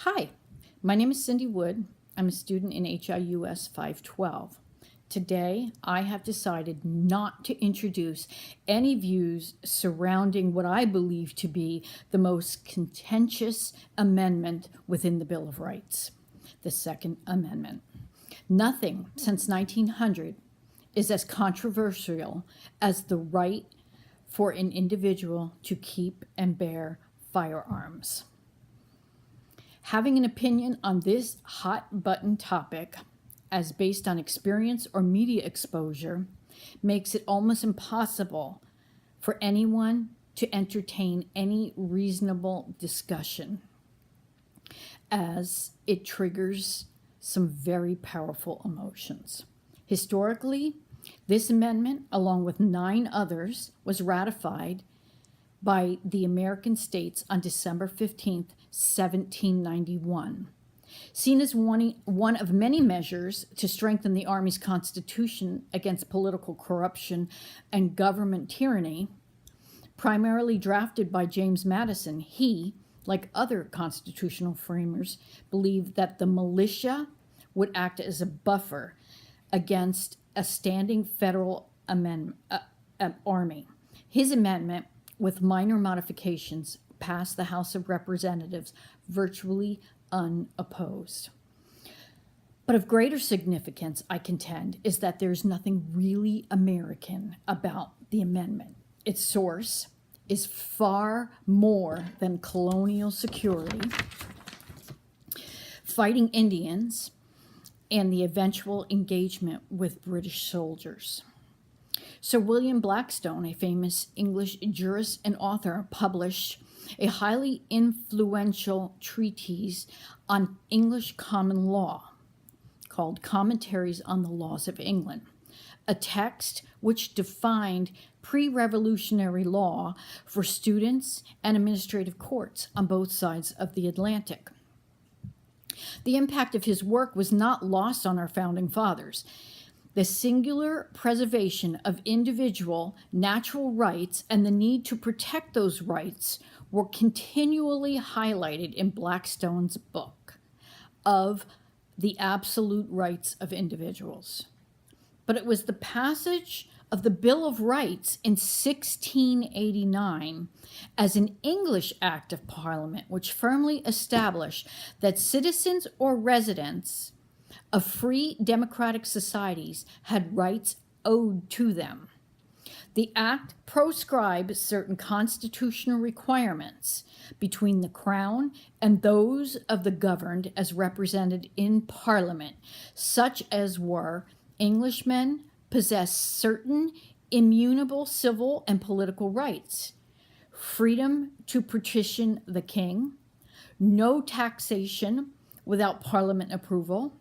Hi, my name is Cindy Wood. I'm a student in Hius 512. Today, I have decided not to introduce any views surrounding what I believe to be the most contentious amendment within the Bill of Rights, the Second Amendment. Nothing since 1900 is as controversial as the right for an individual to keep and bear firearms. Having an opinion on this hot-button topic, as based on experience or media exposure, makes it almost impossible for anyone to entertain any reasonable discussion, as it triggers some very powerful emotions. Historically, this amendment, along with 9 others, was ratified by the American states on December 15th, 1791. Seen as one of many measures to strengthen the Army's constitution against political corruption and government tyranny, primarily drafted by James Madison, he, like other constitutional framers, believed that the militia would act as a buffer against a standing federal army. His amendment, with minor modifications, passed the House of Representatives virtually unopposed. But of greater significance, I contend, is that there's nothing really American about the amendment. Its source is far more than colonial security, fighting Indians, and the eventual engagement with British soldiers. Sir William Blackstone, a famous English jurist and author, published a highly influential treatise on English common law called Commentaries on the Laws of England, a text which defined pre-revolutionary law for students and administrative courts on both sides of the Atlantic. The impact of his work was not lost on our founding fathers. The singular preservation of individual natural rights and the need to protect those rights were continually highlighted in Blackstone's book of the absolute rights of individuals. But it was the passage of the Bill of Rights in 1689 as an English Act of Parliament which firmly established that citizens or residents of free democratic societies had rights owed to them. The Act proscribes certain constitutional requirements between the Crown and those of the governed as represented in Parliament, such as were Englishmen possess certain immutable civil and political rights, freedom to petition the King, no taxation without Parliament approval,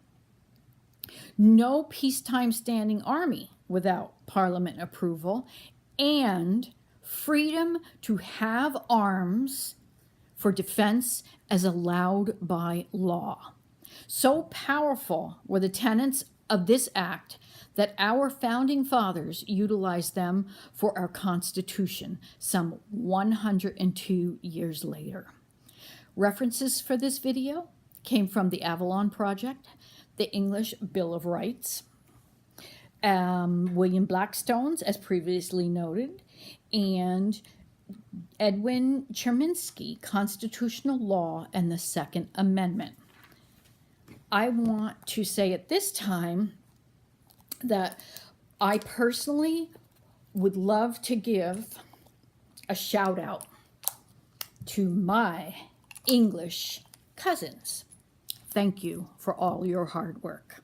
no peacetime standing army without Parliament approval, and freedom to have arms for defense as allowed by law. So powerful were the tenets of this act that our founding fathers utilized them for our Constitution some 102 years later. References for this video came from the Avalon Project, the English Bill of Rights, William Blackstone's, as previously noted, and Edwin Cherminsky, Constitutional Law and the Second Amendment. I want to say at this time that I personally would love to give a shout out to my English cousins. Thank you for all your hard work.